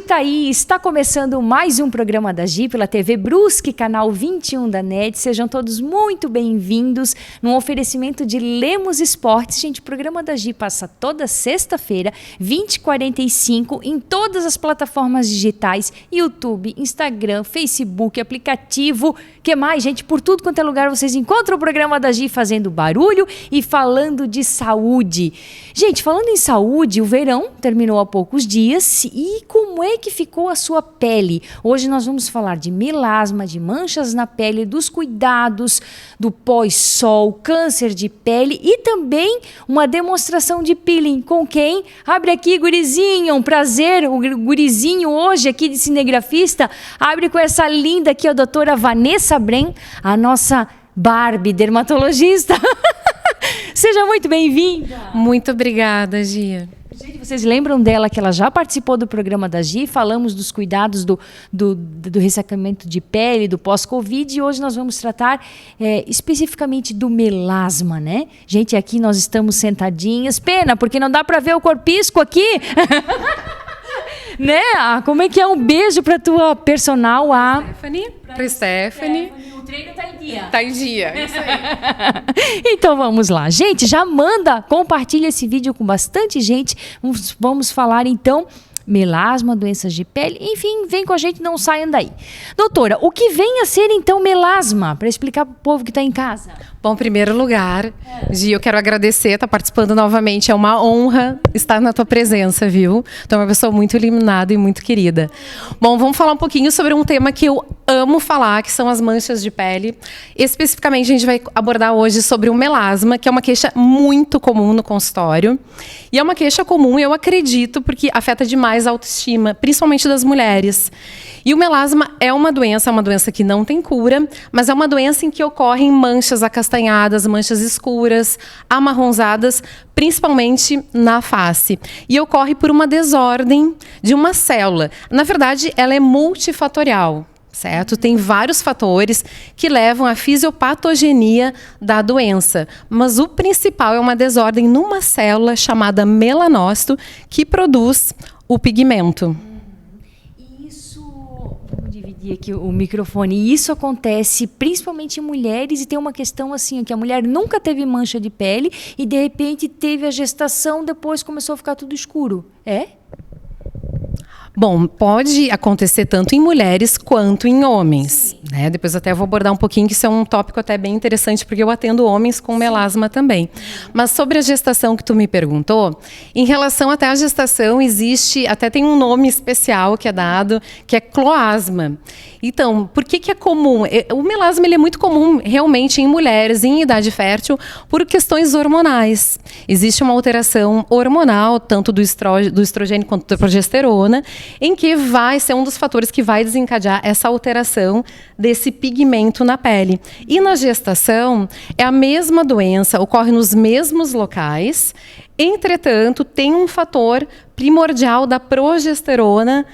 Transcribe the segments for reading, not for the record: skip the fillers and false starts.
tá aí, está começando mais um programa da Gi pela TV Brusque, canal 21 da NET. Sejam todos muito bem-vindos num oferecimento de Lemos Esportes. Gente, o programa da Gi passa toda sexta-feira, 20h45, em todas as plataformas digitais, YouTube, Instagram, Facebook, aplicativo. Que mais, gente? Por tudo quanto é lugar vocês encontram o programa da Gi fazendo barulho e falando de saúde. Gente, falando em saúde, o verão terminou há poucos dias e como é que ficou a sua pele? Hoje nós vamos falar de melasma, de manchas na pele, dos cuidados do pós-sol, câncer de pele e também uma demonstração de peeling. Com quem? Abre aqui, gurizinho, um prazer, o gurizinho hoje aqui de cinegrafista, abre com essa linda aqui, a doutora Vanessa Bren, a nossa Barbie dermatologista. Seja muito bem-vinda. Muito obrigada, Gia. Gente, vocês lembram dela que ela já participou do programa da Gi? Falamos dos cuidados do ressecamento de pele, do pós-Covid, e hoje nós vamos tratar especificamente do melasma, né? Gente, aqui nós estamos sentadinhas. Pena, porque não dá para ver o corpisco aqui. Né? Como é que é? Um beijo para tua personal, a Stephanie. O treino tá em dia. Tá em dia, isso aí. Então vamos lá. Gente, já compartilha esse vídeo com bastante gente. Vamos falar então melasma, doenças de pele, enfim, vem com a gente, não saiam daí. Doutora, o que vem a ser então melasma? Para explicar para o povo que está em casa. Bom, em primeiro lugar, Gi, eu quero agradecer, estar participando novamente, é uma honra estar na tua presença, viu? Tu é uma pessoa muito iluminada e muito querida. Bom, vamos falar um pouquinho sobre um tema que eu amo falar, que são as manchas de pele. Especificamente, a gente vai abordar hoje sobre o melasma, que é uma queixa muito comum no consultório. E é uma queixa comum, eu acredito, porque afeta demais a autoestima, principalmente das mulheres. E o melasma é uma doença que não tem cura, mas é uma doença em que ocorrem manchas acastanhadas, manchas escuras, amarronzadas, principalmente na face. E ocorre por uma desordem de uma célula. Na verdade, ela é multifatorial. Certo? Tem vários fatores que levam à fisiopatogenia da doença, mas o principal é uma desordem numa célula chamada melanócito que produz o pigmento. Vou dividir aqui o microfone. E isso acontece principalmente em mulheres e tem uma questão assim, que a mulher nunca teve mancha de pele e de repente teve a gestação, depois começou a ficar tudo escuro. É? Bom, pode acontecer tanto em mulheres quanto em homens, né? Depois até vou abordar um pouquinho, que isso é um tópico até bem interessante, porque eu atendo homens com melasma também. Mas sobre a gestação que tu me perguntou, em relação até à gestação, até tem um nome especial que é dado, que é cloasma. Então, por que é comum? O melasma ele é muito comum realmente em mulheres em idade fértil por questões hormonais. Existe uma alteração hormonal, tanto do estrogênio quanto da progesterona, em que vai ser um dos fatores que vai desencadear essa alteração desse pigmento na pele. E na gestação, é a mesma doença, ocorre nos mesmos locais, entretanto, tem um fator primordial da progesterona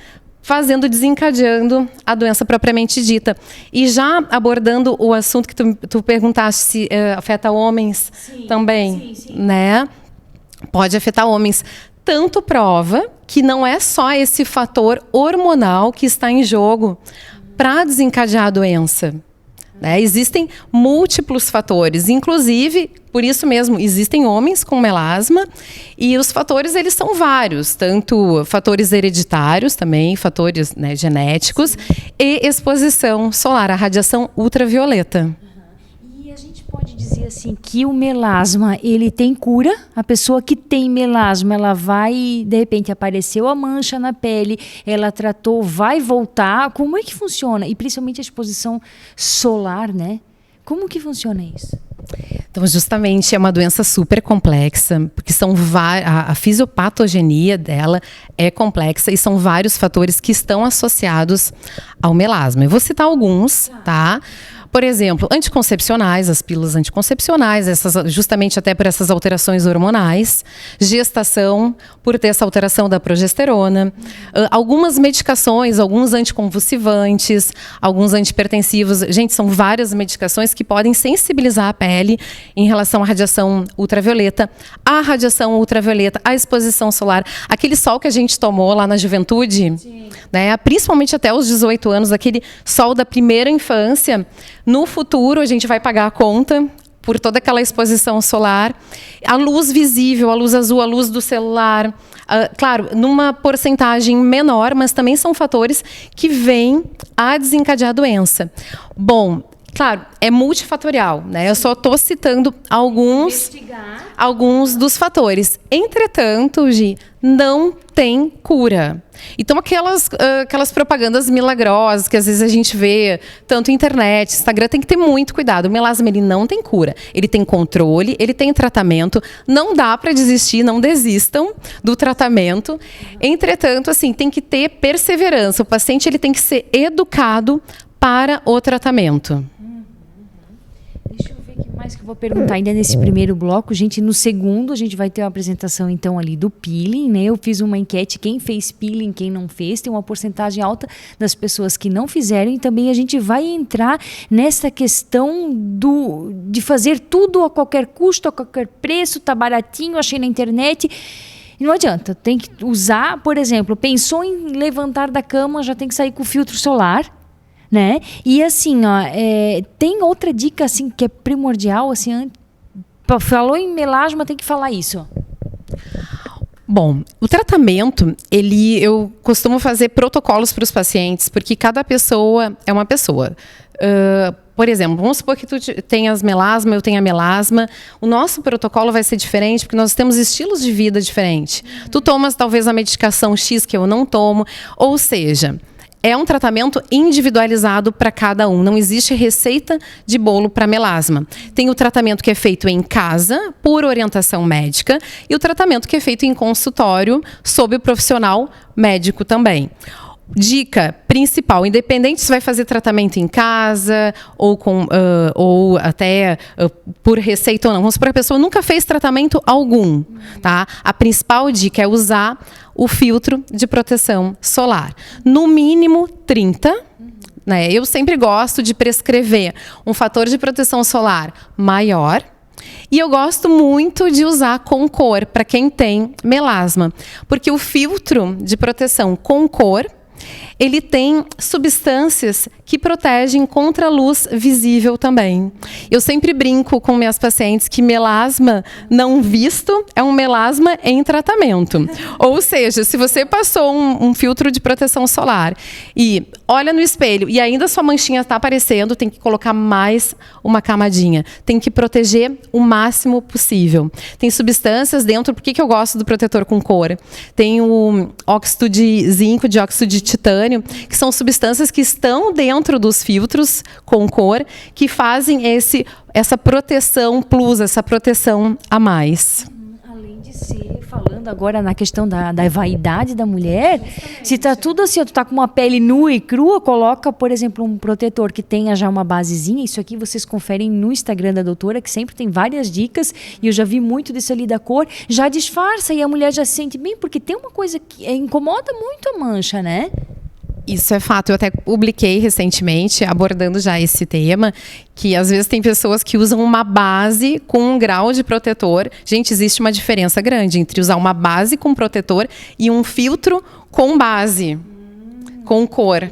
desencadeando a doença propriamente dita. E já abordando o assunto que tu perguntaste se afeta homens também, sim. Né? Pode afetar homens. Tanto prova que não é só esse fator hormonal que está em jogo para desencadear a doença. Né? Existem múltiplos fatores, inclusive, por isso mesmo, existem homens com melasma e os fatores eles são vários, tanto fatores hereditários também, fatores, né, genéticos e exposição solar, a radiação ultravioleta. Pode dizer assim que o melasma, ele tem cura? A pessoa que tem melasma, ela vai, de repente apareceu a mancha na pele, ela tratou, vai voltar? Como é que funciona? E principalmente a exposição solar, né? Como que funciona isso? Então, justamente, é uma doença super complexa, porque a fisiopatogenia dela é complexa e são vários fatores que estão associados ao melasma. Eu vou citar alguns, tá? por exemplo, anticoncepcionais, as pílulas anticoncepcionais, justamente até por essas alterações hormonais, gestação, por ter essa alteração da progesterona, algumas medicações, alguns anticonvulsivantes, alguns antipertensivos. Gente, são várias medicações que podem sensibilizar a pele em relação à radiação ultravioleta, à radiação ultravioleta, à exposição solar, aquele sol que a gente tomou lá na juventude, né? Principalmente até os 18 anos, aquele sol da primeira infância. No futuro, a gente vai pagar a conta por toda aquela exposição solar. A luz visível, a luz azul, a luz do celular. Claro, numa porcentagem menor, mas também são fatores que vêm a desencadear a doença. Bom, claro, é multifatorial, né? Eu só estou citando alguns dos fatores. Entretanto, Gi, não tem cura. Então, aquelas propagandas milagrosas que às vezes a gente vê, tanto internet, Instagram, tem que ter muito cuidado. O melasma, ele não tem cura. Ele tem controle, ele tem tratamento. Não dá para desistir, não desistam do tratamento. Entretanto, assim, tem que ter perseverança. O paciente, ele tem que ser educado para o tratamento. Deixa eu ver o que mais que eu vou perguntar ainda nesse primeiro bloco. Gente, no segundo a gente vai ter uma apresentação então ali do peeling, né? Eu fiz uma enquete, quem fez peeling, quem não fez. Tem uma porcentagem alta das pessoas que não fizeram. E também a gente vai entrar nessa questão de fazer tudo a qualquer custo, a qualquer preço, tá baratinho, achei na internet. E não adianta, tem que usar, por exemplo, pensou em levantar da cama, já tem que sair com filtro solar. Né? E assim, ó, tem outra dica assim, que é primordial, assim, falou em melasma, tem que falar isso. Bom, o tratamento, eu costumo fazer protocolos para os pacientes, porque cada pessoa é uma pessoa. Por exemplo, vamos supor que tu tenhas melasma, eu tenha melasma. O nosso protocolo vai ser diferente, porque nós temos estilos de vida diferentes. Tu tomas talvez a medicação X que eu não tomo, ou seja, é um tratamento individualizado para cada um. Não existe receita de bolo para melasma. Tem o tratamento que é feito em casa, por orientação médica, e o tratamento que é feito em consultório, sob o profissional médico também. Dica principal, independente se vai fazer tratamento em casa ou até por receita ou não. Vamos supor que a pessoa nunca fez tratamento algum, tá? A principal dica é usar o filtro de proteção solar. No mínimo 30, né? Eu sempre gosto de prescrever um fator de proteção solar maior. E eu gosto muito de usar com cor para quem tem melasma, porque o filtro de proteção com cor, ele tem substâncias que protegem contra a luz visível também. Eu sempre brinco com minhas pacientes que melasma não visto é um melasma em tratamento. Ou seja, se você passou um filtro de proteção solar e olha no espelho e ainda sua manchinha está aparecendo, tem que colocar mais uma camadinha. Tem que proteger o máximo possível. Tem substâncias dentro, por que eu gosto do protetor com cor? Tem o óxido de zinco, dióxido de titânio, que são substâncias que estão dentro dos filtros com cor, que fazem essa proteção plus, essa proteção a mais. Além de ser, falando agora na questão da vaidade da mulher, se tá tudo assim, tu tá com uma pele nua e crua, coloca, por exemplo, um protetor que tenha já uma basezinha. Isso aqui vocês conferem no Instagram da doutora, que sempre tem várias dicas, e eu já vi muito disso ali da cor, já disfarça e a mulher já se sente bem, porque tem uma coisa que incomoda muito a mancha, né? Isso é fato. Eu até publiquei recentemente, abordando já esse tema, que às vezes tem pessoas que usam uma base com um grau de protetor. Gente, existe uma diferença grande entre usar uma base com protetor e um filtro com base, com cor.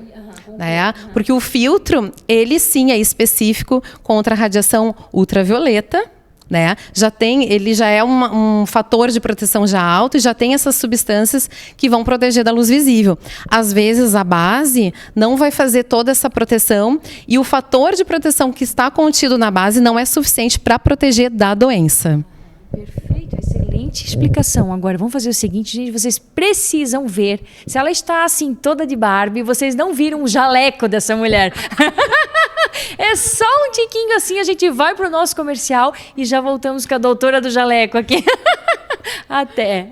Né? Porque o filtro, ele sim é específico contra a radiação ultravioleta, né? Ele já é um fator de proteção já alto e já tem essas substâncias que vão proteger da luz visível. Às vezes a base não vai fazer toda essa proteção e o fator de proteção que está contido na base não é suficiente para proteger da doença. Perfeito, excelente explicação. Agora, vamos fazer o seguinte, gente, vocês precisam ver. Se ela está assim, toda de Barbie, vocês não viram o jaleco dessa mulher. É só um tiquinho assim, a gente vai para o nosso comercial e já voltamos com a doutora do jaleco aqui. Até.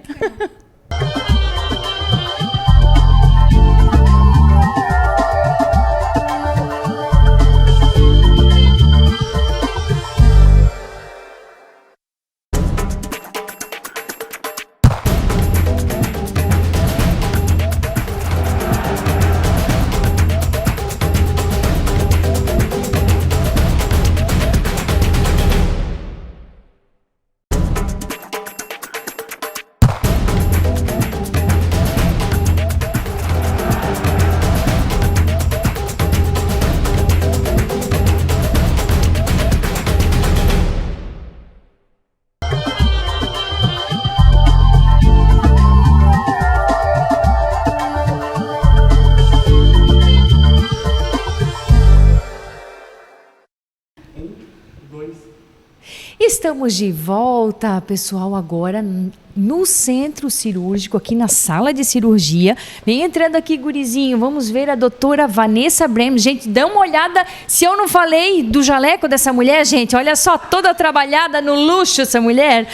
Estamos de volta, pessoal, agora no centro cirúrgico, aqui na sala de cirurgia. Vem entrando aqui, gurizinho, vamos ver a doutora Vanessa Bremes. Gente, dá uma olhada se eu não falei do jaleco dessa mulher, gente. Olha só, toda trabalhada no luxo essa mulher.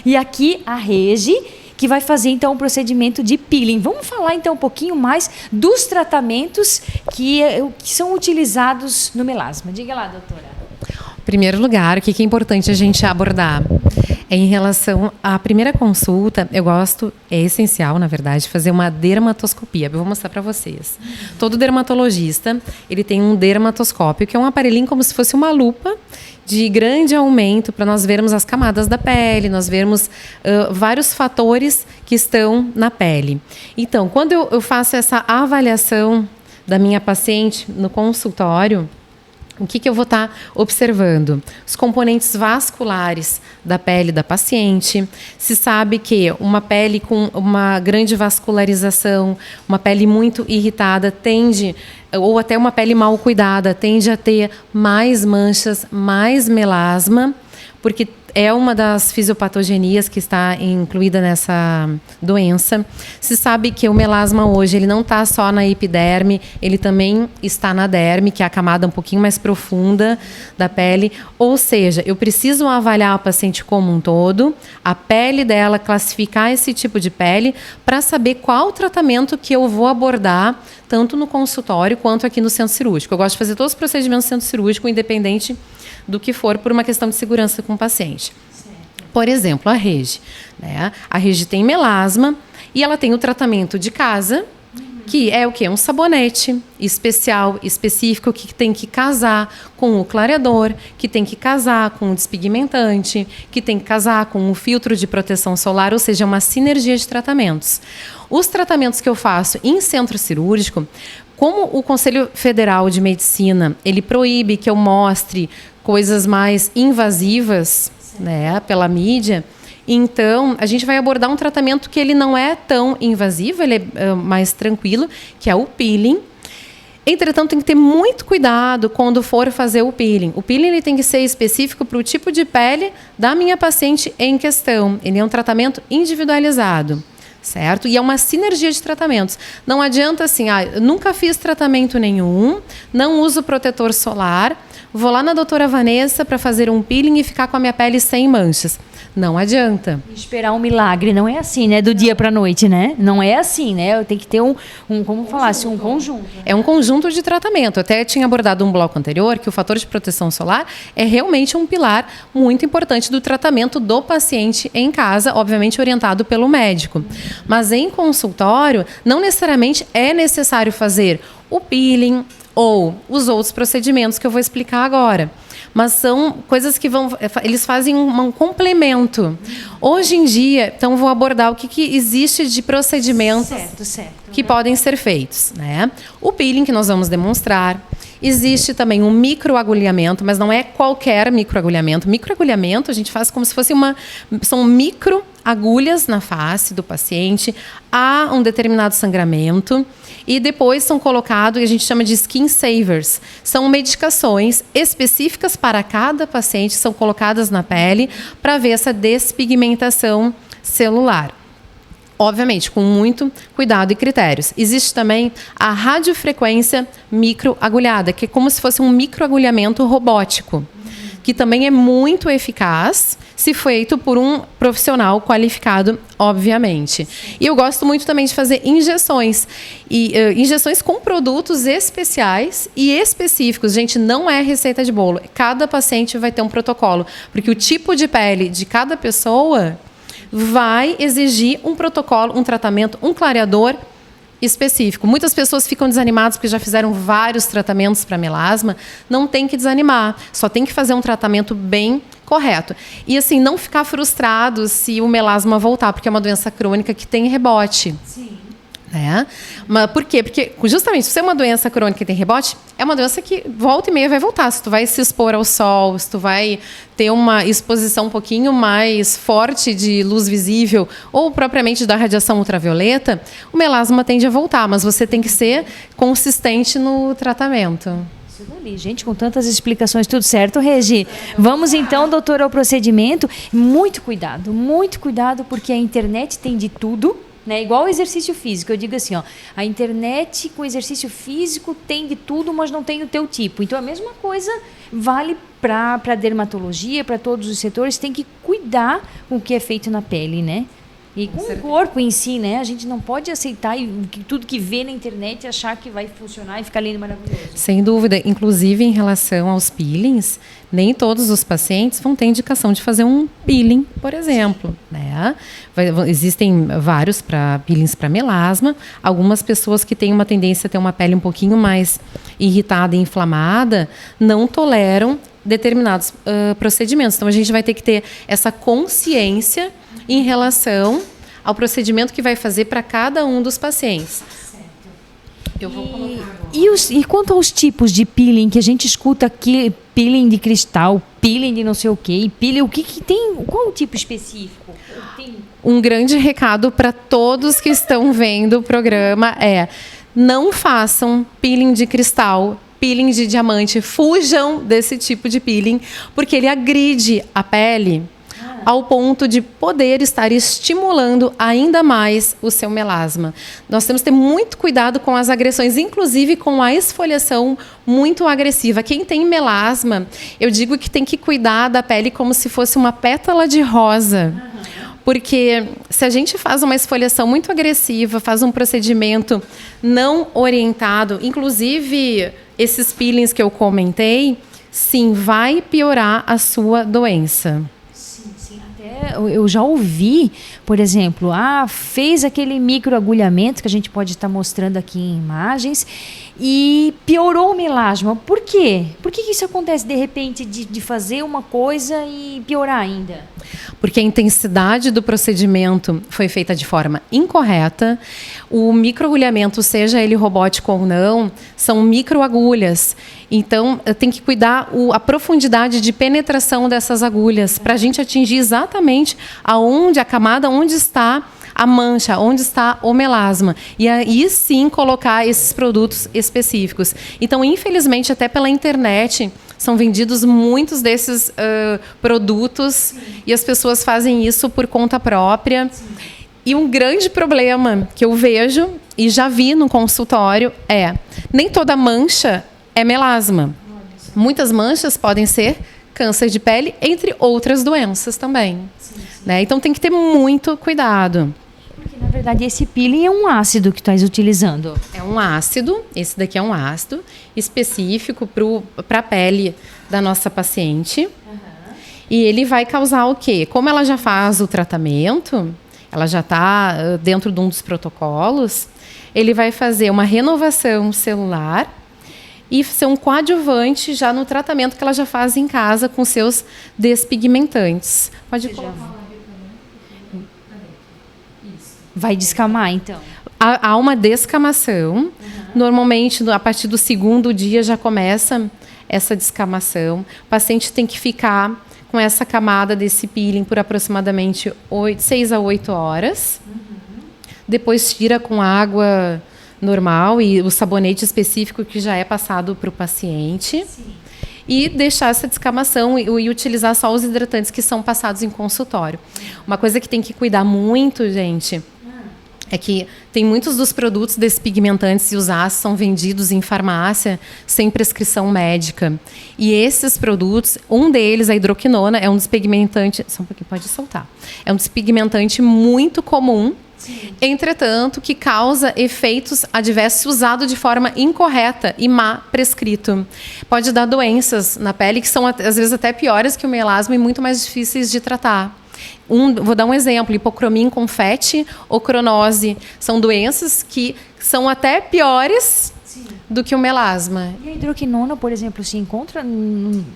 E aqui a Regi, que vai fazer então o procedimento de peeling. Vamos falar então um pouquinho mais dos tratamentos que são utilizados no melasma. Diga lá, doutora. Em primeiro lugar, o que é importante a gente abordar é em relação à primeira consulta. Eu gosto, é essencial, na verdade, fazer uma dermatoscopia. Eu vou mostrar para vocês. Todo dermatologista, ele tem um dermatoscópio, que é um aparelhinho como se fosse uma lupa de grande aumento para nós vermos as camadas da pele, nós vermos vários fatores que estão na pele. Então, quando eu faço essa avaliação da minha paciente no consultório, o que eu vou estar observando? Os componentes vasculares da pele da paciente. Se sabe que uma pele com uma grande vascularização, uma pele muito irritada tende, ou até uma pele mal cuidada, tende a ter mais manchas, mais melasma, porque é uma das fisiopatogenias que está incluída nessa doença. Se sabe que o melasma hoje ele não está só na epiderme, ele também está na derme, que é a camada um pouquinho mais profunda da pele. Ou seja, eu preciso avaliar a paciente como um todo, a pele dela, classificar esse tipo de pele, para saber qual o tratamento que eu vou abordar, tanto no consultório quanto aqui no centro cirúrgico. Eu gosto de fazer todos os procedimentos no centro cirúrgico, independente do que for, por uma questão de segurança com o paciente. Por exemplo, a Regi. Né? A Regi tem melasma e ela tem o tratamento de casa, que é o quê? Um sabonete especial, específico, que tem que casar com o clareador, que tem que casar com o despigmentante, que tem que casar com o filtro de proteção solar, ou seja, uma sinergia de tratamentos. Os tratamentos que eu faço em centro cirúrgico, como o Conselho Federal de Medicina, ele proíbe que eu mostre coisas mais invasivas, né, pela mídia, então a gente vai abordar um tratamento que ele não é tão invasivo, ele é mais tranquilo, que é o peeling. Entretanto, tem que ter muito cuidado quando for fazer o peeling. O peeling ele tem que ser específico para o tipo de pele da minha paciente em questão. Ele é um tratamento individualizado. Certo? E é uma sinergia de tratamentos. Não adianta assim, eu nunca fiz tratamento nenhum, não uso protetor solar, vou lá na doutora Vanessa para fazer um peeling e ficar com a minha pele sem manchas. Não adianta. Esperar um milagre, não é assim, né? Do dia para a noite, né? Não é assim, né? Tem que ter como falasse, um conjunto. É um conjunto de tratamento. Eu até tinha abordado um bloco anterior que o fator de proteção solar é realmente um pilar muito importante do tratamento do paciente em casa, obviamente orientado pelo médico. Mas em consultório, não necessariamente é necessário fazer o peeling ou os outros procedimentos que eu vou explicar agora. Mas são coisas que eles fazem um complemento. Hoje em dia, então, vou abordar o que existe de procedimentos que podem ser feitos. Né? O peeling, que nós vamos demonstrar. Existe também um microagulhamento, mas não é qualquer microagulhamento. Microagulhamento a gente faz como se fosse são microagulhas na face do paciente, há um determinado sangramento e depois são colocados, e a gente chama de skin savers. São medicações específicas para cada paciente, são colocadas na pele para ver essa despigmentação celular. Obviamente, com muito cuidado e critérios. Existe também a radiofrequência microagulhada, que é como se fosse um microagulhamento robótico, que também é muito eficaz, se feito por um profissional qualificado, obviamente. E eu gosto muito também de fazer injeções. E injeções com produtos especiais e específicos. Gente, não é receita de bolo. Cada paciente vai ter um protocolo, porque o tipo de pele de cada pessoa vai exigir um protocolo, um tratamento, um clareador específico. Muitas pessoas ficam desanimadas porque já fizeram vários tratamentos para melasma. Não tem que desanimar, só tem que fazer um tratamento bem correto. E assim, não ficar frustrado se o melasma voltar, porque é uma doença crônica que tem rebote. Sim. Né? Mas por quê? Porque justamente se é uma doença crônica e tem rebote, é uma doença que volta e meia vai voltar. Se tu vai se expor ao sol, se tu vai ter uma exposição um pouquinho mais forte de luz visível ou propriamente da radiação ultravioleta, o melasma tende a voltar, mas você tem que ser consistente no tratamento. Tudo ali. Gente, com tantas explicações, tudo certo, Regi? Vamos então, doutor, ao procedimento. Muito cuidado, porque a internet tem de tudo, né? Igual o exercício físico. Eu digo assim, ó, a internet com exercício físico tem de tudo, mas não tem o teu tipo. Então, a mesma coisa vale para dermatologia, para todos os setores. Tem que cuidar com o que é feito na pele, né? E com o corpo em si, né? A gente não pode aceitar tudo que vê na internet e achar que vai funcionar e ficar lindo e maravilhoso. Sem dúvida. Inclusive, em relação aos peelings, nem todos os pacientes vão ter indicação de fazer um peeling, por exemplo, né? Existem vários peelings para melasma. Algumas pessoas que têm uma tendência a ter uma pele um pouquinho mais irritada e inflamada não toleram determinados procedimentos. Então, a gente vai ter que ter essa consciência em relação ao procedimento que vai fazer para cada um dos pacientes. Eu vou colocar agora. E quanto aos tipos de peeling que a gente escuta aqui, peeling de cristal, peeling de não sei o quê, peeling, o que tem, qual o tipo específico? Um grande recado para todos que estão vendo o programa é: não façam peeling de cristal, peeling de diamante, fujam desse tipo de peeling, porque ele agride a pele ao ponto de poder estar estimulando ainda mais o seu melasma. Nós temos que ter muito cuidado com as agressões, inclusive com a esfoliação muito agressiva. Quem tem melasma, eu digo que tem que cuidar da pele como se fosse uma pétala de rosa. Porque se a gente faz uma esfoliação muito agressiva, faz um procedimento não orientado, inclusive esses peelings que eu comentei, sim, vai piorar a sua doença. Eu já ouvi, por exemplo, fez aquele microagulhamento que a gente pode estar mostrando aqui em imagens e piorou o melasma. Por quê? Por que isso acontece de repente de fazer uma coisa e piorar ainda? Porque a intensidade do procedimento foi feita de forma incorreta. O microagulhamento, seja ele robótico ou não, são microagulhas. Então, tem que cuidar a profundidade de penetração dessas agulhas para a gente atingir exatamente a camada onde está a mancha, onde está o melasma. E aí sim colocar esses produtos específicos. Então, infelizmente, até pela internet são vendidos muitos desses produtos e as pessoas fazem isso por conta própria. E um grande problema que eu vejo e já vi no consultório nem toda mancha é melasma. Muitas manchas podem ser câncer de pele, entre outras doenças também. Né? Então tem que ter muito cuidado. Porque, na verdade, esse peeling é um ácido que tu estás utilizando. É um ácido, esse daqui é um ácido específico para a pele da nossa paciente. E ele vai causar o quê? Como ela já faz o tratamento, ela já está dentro de um dos protocolos, ele vai fazer uma renovação celular e ser um coadjuvante já no tratamento que ela já faz em casa com seus despigmentantes. Pode colocar. Vai descamar, então? Há uma descamação. Normalmente, a partir do segundo dia já começa essa descamação. O paciente tem que ficar com essa camada desse peeling por aproximadamente 6 a 8 horas. Depois tira com água normal e o sabonete específico que já é passado para o paciente. Sim. E deixar essa descamação e utilizar só os hidratantes que são passados em consultório. Uma coisa que tem que cuidar muito, gente, é que tem muitos dos produtos despigmentantes e os ácidos são vendidos em farmácia sem prescrição médica. E esses produtos, um deles, a hidroquinona, é um despigmentante... Só um pouquinho, pode soltar. É um despigmentante muito comum. Sim. Entretanto, que causa efeitos adversos usado de forma incorreta e má prescrito. Pode dar doenças na pele que são, às vezes, até piores que o melasma e muito mais difíceis de tratar. Vou dar um exemplo: hipocromia em confete ou cronose. São doenças que são até piores do que o melasma. E a hidroquinona, por exemplo, se encontra...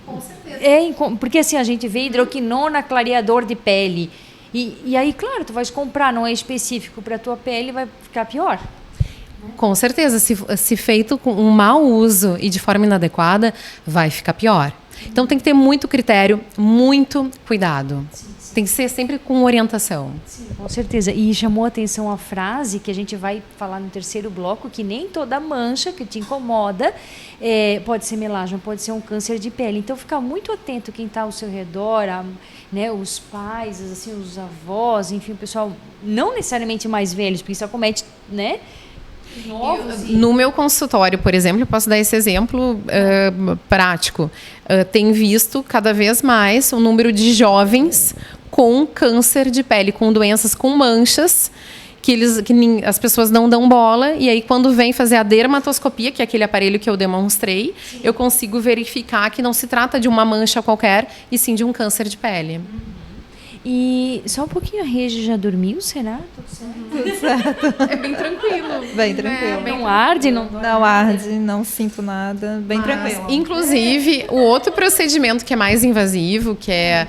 Com certeza. Porque assim, a gente vê hidroquinona clareador de pele. E aí, claro, tu vais comprar, não é específico para a tua pele, vai ficar pior. Com certeza, se feito com um mau uso e de forma inadequada, vai ficar pior. Então tem que ter muito critério, muito cuidado. Sim. tem que ser sempre com orientação. Sim, com certeza. E chamou a atenção a frase que a gente vai falar no terceiro bloco, que nem toda mancha que te incomoda pode ser melasma, pode ser um câncer de pele. Então, fica muito atento quem está ao seu redor, né, os pais, assim, os avós, enfim, o pessoal não necessariamente mais velhos, porque isso acomete, né? No meu consultório, por exemplo, eu posso dar esse exemplo prático. Tenho visto cada vez mais o número de jovens com câncer de pele, com doenças, com manchas, que as pessoas não dão bola, e aí quando vem fazer a dermatoscopia, que é aquele aparelho que eu demonstrei, eu consigo verificar que não se trata de uma mancha qualquer, e sim de um câncer de pele. E só um pouquinho, a Regi já dormiu, será? Tudo certo. É bem tranquilo. Bem tranquilo. Não arde? Não arde, não sinto nada. Bem tranquilo. Inclusive, o outro procedimento que é mais invasivo, que é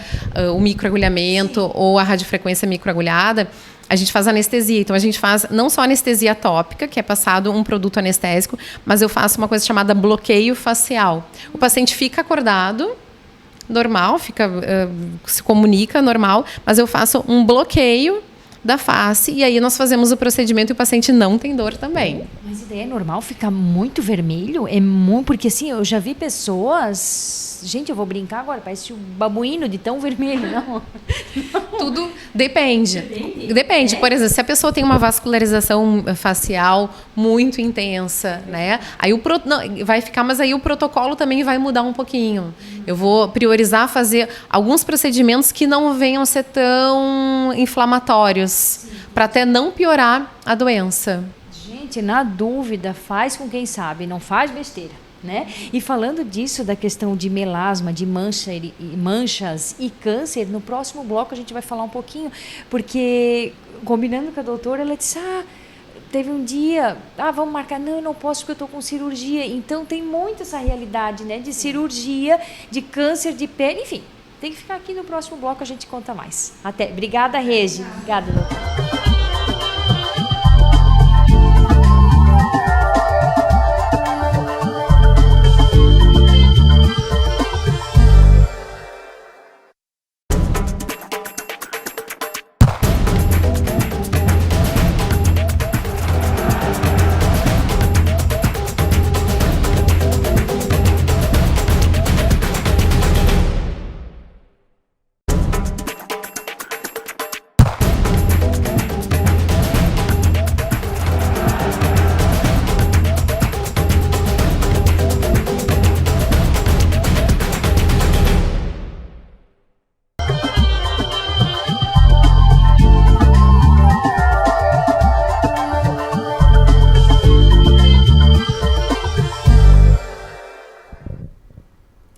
o microagulhamento ou a radiofrequência microagulhada, a gente faz anestesia. Então, a gente faz não só anestesia tópica, que é passado um produto anestésico, mas eu faço uma coisa chamada bloqueio facial. O paciente fica acordado, normal, se comunica normal, mas eu faço um bloqueio da face e aí nós fazemos o procedimento e o paciente não tem dor também. Mas a ideia é normal ficar muito vermelho? É muito, porque assim, eu já vi pessoas... Gente, eu vou brincar agora, parece um babuíno de tão vermelho, não? Tudo depende. Depende. Por exemplo, se a pessoa tem uma vascularização facial muito intensa, né? Aí vai ficar, mas aí o protocolo também vai mudar um pouquinho. Eu vou priorizar fazer alguns procedimentos que não venham a ser tão inflamatórios, para até não piorar a doença. Gente, na dúvida, faz com quem sabe, não faz besteira. Né? E falando disso, da questão de melasma, de manchas e câncer, no próximo bloco a gente vai falar um pouquinho, porque combinando com a doutora, ela disse, teve um dia, vamos marcar, não, eu não posso porque eu estou com cirurgia. Então tem muito essa realidade, né, de cirurgia, de câncer de pele, enfim, tem que ficar aqui no próximo bloco, a gente conta mais. Até, obrigada, Regi. Obrigada, doutora.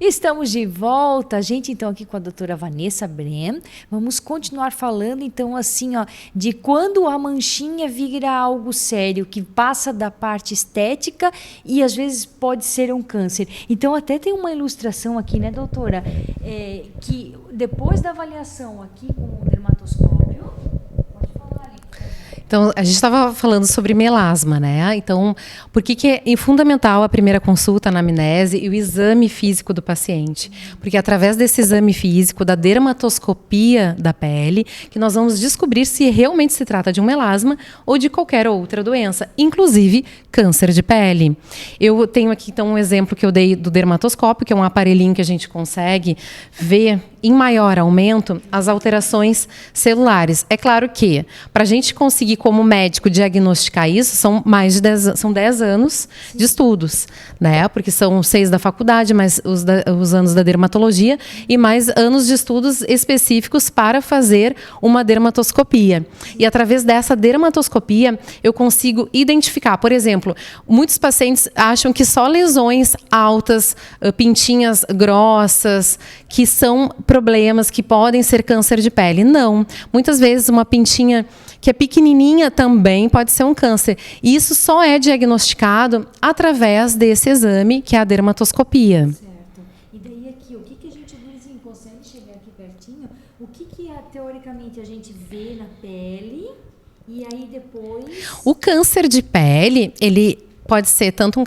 Estamos de volta, a gente então aqui com a doutora Vanessa Brem. Vamos continuar falando então assim, de quando a manchinha vira algo sério, que passa da parte estética e às vezes pode ser um câncer. Então até tem uma ilustração aqui, né, doutora? Que depois da avaliação aqui com o dermatoscópio, pode falar ali. Então, a gente estava falando sobre melasma, né? Então, por que é fundamental a primeira consulta na anamnese e o exame físico do paciente? Porque é através desse exame físico, da dermatoscopia da pele, que nós vamos descobrir se realmente se trata de um melasma ou de qualquer outra doença, inclusive câncer de pele. Eu tenho aqui, então, um exemplo que eu dei do dermatoscópio, que é um aparelhinho que a gente consegue ver em maior aumento as alterações celulares. É claro que, para a gente conseguir, como médico, diagnosticar isso, são 10 anos de estudos, né? Porque são 6 da faculdade, mais os anos da dermatologia e mais anos de estudos específicos para fazer uma dermatoscopia. E através dessa dermatoscopia, eu consigo identificar, por exemplo, muitos pacientes acham que só lesões altas, pintinhas grossas, que são problemas que podem ser câncer de pele. Não. Muitas vezes uma pintinha que é pequenininha também pode ser um câncer. E isso só é diagnosticado através desse exame, que é a dermatoscopia. Certo. E daí aqui, o que a gente diz, consegue chegar aqui pertinho, o que teoricamente a gente vê na pele e aí depois... O câncer de pele, ele pode ser tanto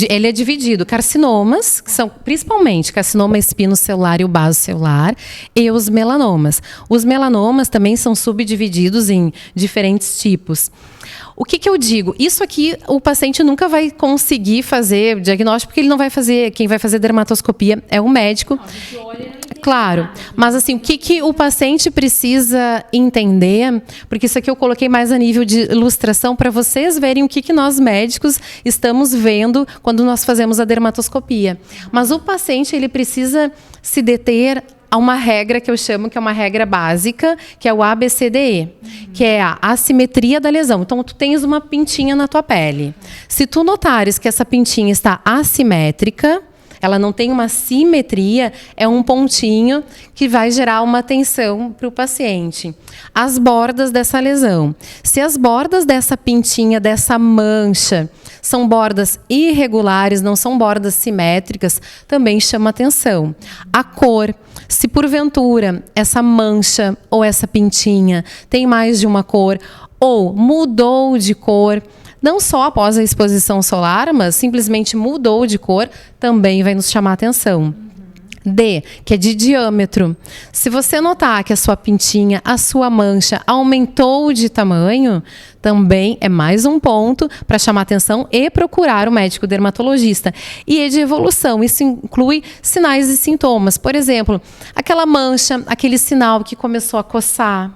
ele é dividido, carcinomas, que são principalmente carcinoma espinocelular e o basocelular, e os melanomas. Os melanomas também são subdivididos em diferentes tipos. O que eu digo? Isso aqui o paciente nunca vai conseguir fazer diagnóstico, porque ele não vai fazer, quem vai fazer dermatoscopia é o médico. Claro, mas assim, o que o paciente precisa entender, porque isso aqui eu coloquei mais a nível de ilustração para vocês verem o que nós médicos estamos vendo quando nós fazemos a dermatoscopia. Mas o paciente, ele precisa se deter a uma regra que eu chamo que é uma regra básica, que é o ABCDE, que é a assimetria da lesão. Então, tu tens uma pintinha na tua pele. Se tu notares que essa pintinha está assimétrica, ela não tem uma simetria, é um pontinho que vai gerar uma tensão para o paciente. As bordas dessa lesão. Se as bordas dessa pintinha, dessa mancha, são bordas irregulares, não são bordas simétricas, também chama atenção. A cor. Se porventura essa mancha ou essa pintinha tem mais de uma cor ou mudou de cor, não só após a exposição solar, mas simplesmente mudou de cor, também vai nos chamar a atenção. D, que é de diâmetro. Se você notar que a sua pintinha, a sua mancha aumentou de tamanho, também é mais um ponto para chamar atenção e procurar o médico dermatologista. E E de evolução, isso inclui sinais e sintomas. Por exemplo, aquela mancha, aquele sinal que começou a coçar,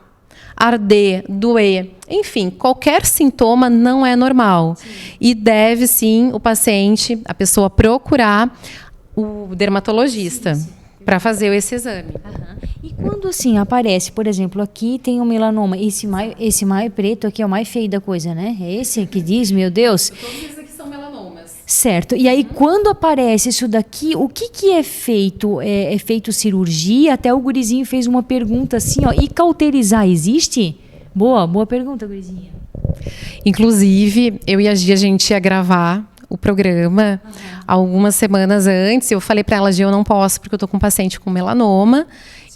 arder, doer, enfim, qualquer sintoma não é normal. Sim. E deve sim o paciente, a pessoa procurar o dermatologista para fazer esse exame. Uhum. E quando assim aparece, por exemplo, aqui tem um melanoma, esse maio preto aqui é o mais feio da coisa, né? É esse que diz, meu Deus. Todos esses aqui são melanomas. Certo. E aí quando aparece isso daqui, o que é feito? É feito cirurgia? Até o gurizinho fez uma pergunta assim, ó. E cauterizar existe? Boa pergunta, gurizinha. Inclusive, eu e a Gia, a gente ia gravar o programa algumas semanas antes. Eu falei para ela, Gia, eu não posso porque eu tô com um paciente com melanoma.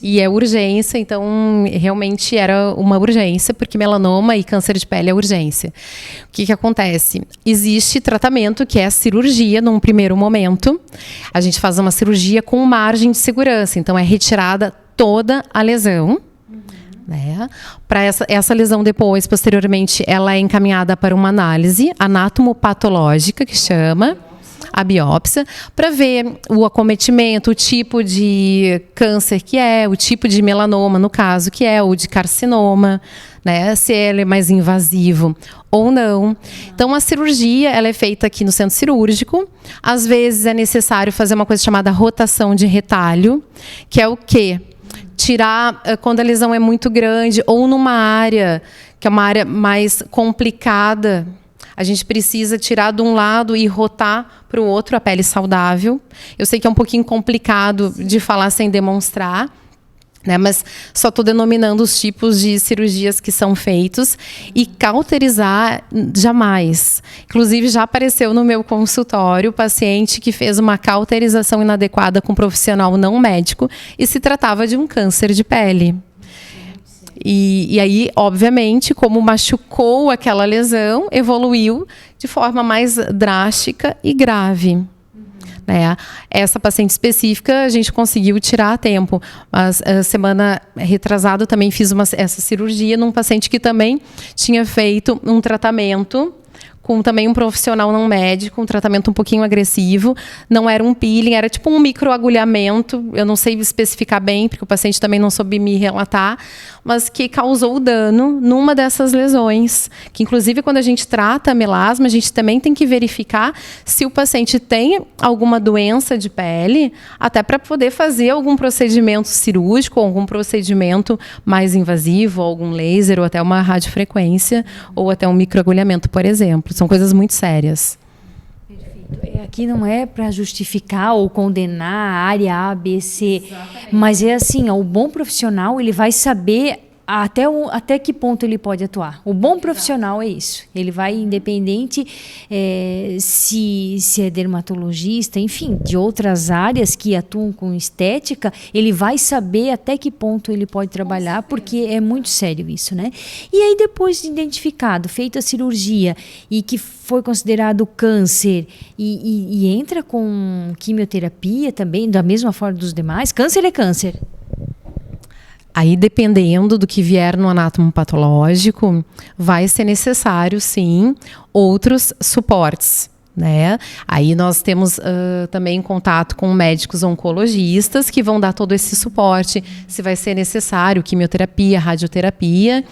E é urgência, então realmente era uma urgência, porque melanoma e câncer de pele é urgência. O que acontece? Existe tratamento que é a cirurgia num primeiro momento. A gente faz uma cirurgia com margem de segurança, então é retirada toda a lesão. Né? Para essa lesão depois, posteriormente, ela é encaminhada para uma análise anatomopatológica, que chama a biópsia, para ver o acometimento, o tipo de câncer que é, o tipo de melanoma, no caso, que é, ou de carcinoma, né? Se ele é mais invasivo ou não. Então, a cirurgia ela é feita aqui no centro cirúrgico. Às vezes é necessário fazer uma coisa chamada rotação de retalho, que é o quê? Tirar quando a lesão é muito grande ou numa área que é uma área mais complicada. A gente precisa tirar de um lado e rotar para o outro a pele saudável. Eu sei que é um pouquinho complicado de falar sem demonstrar, né? Mas só estou denominando os tipos de cirurgias que são feitos. E cauterizar, jamais. Inclusive, já apareceu no meu consultório o paciente que fez uma cauterização inadequada com um profissional não médico e se tratava de um câncer de pele. E aí, obviamente, como machucou aquela lesão, evoluiu de forma mais drástica e grave. Né? Essa paciente específica a gente conseguiu tirar a tempo. Mas a semana retrasada também fiz essa cirurgia num paciente que também tinha feito um tratamento com também um profissional não médico, um tratamento um pouquinho agressivo. Não era um peeling, era tipo um microagulhamento. Eu não sei especificar bem, porque o paciente também não soube me relatar, mas que causou dano numa dessas lesões. Que, inclusive, quando a gente trata melasma, a gente também tem que verificar se o paciente tem alguma doença de pele, até para poder fazer algum procedimento cirúrgico, algum procedimento mais invasivo, algum laser, ou até uma radiofrequência, ou até um microagulhamento, por exemplo. São coisas muito sérias. Perfeito. Aqui não é para justificar ou condenar a área A, B, C, exatamente. Mas é assim, ó, o bom profissional ele vai saber até que ponto ele pode atuar. O bom profissional é isso. Ele vai, independente se é dermatologista, enfim, de outras áreas que atuam com estética, ele vai saber até que ponto ele pode trabalhar, porque é muito sério isso, né? E aí, depois de identificado, feita a cirurgia e que foi considerado câncer e entra com quimioterapia também, da mesma forma dos demais, câncer é câncer. Aí, dependendo do que vier no anátomo patológico, vai ser necessário, sim, outros suportes, né? Aí nós temos também contato com médicos oncologistas que vão dar todo esse suporte, se vai ser necessário quimioterapia, radioterapia,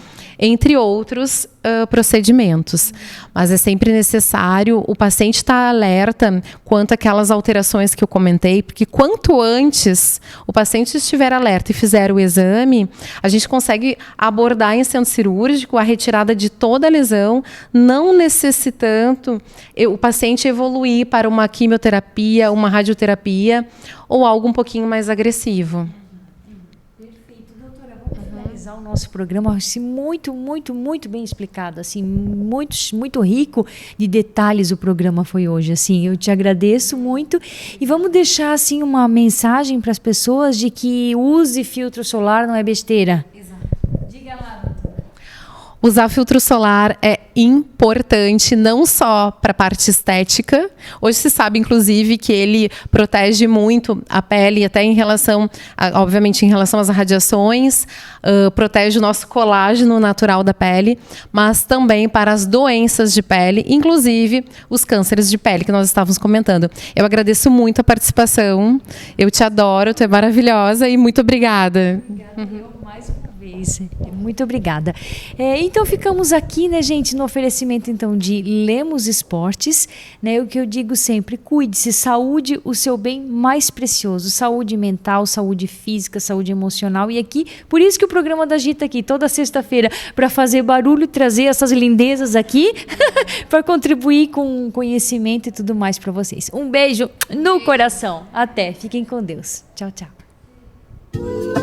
entre outros procedimentos. Mas é sempre necessário o paciente estar alerta quanto àquelas alterações que eu comentei, porque quanto antes o paciente estiver alerta e fizer o exame, a gente consegue abordar em centro cirúrgico a retirada de toda a lesão, não necessitando o paciente evoluir para uma quimioterapia, uma radioterapia ou algo um pouquinho mais agressivo. O nosso programa assim, muito bem explicado, assim, muito rico de detalhes o programa foi hoje, assim, eu te agradeço muito e vamos deixar assim uma mensagem para as pessoas de que use filtro solar não é besteira. Exato. Diga lá. Usar filtro solar é importante, não só para a parte estética. Hoje se sabe, inclusive, que ele protege muito a pele, até em relação, obviamente, em relação às radiações, protege o nosso colágeno natural da pele, mas também para as doenças de pele, inclusive os cânceres de pele que nós estávamos comentando. Eu agradeço muito a participação, eu te adoro, tu é maravilhosa e muito obrigada. Obrigada, mais uma vez. Muito obrigada. Então ficamos aqui, né, gente, no oferecimento então de Lemos Esportes, né? O que eu digo sempre, cuide-se, saúde, o seu bem mais precioso, saúde mental, saúde física, saúde emocional. E aqui, por isso que o programa da Gi tá aqui toda sexta-feira para fazer barulho, trazer essas lindezas aqui para contribuir com conhecimento e tudo mais para vocês. Um beijo no coração. Até, fiquem com Deus. Tchau, tchau.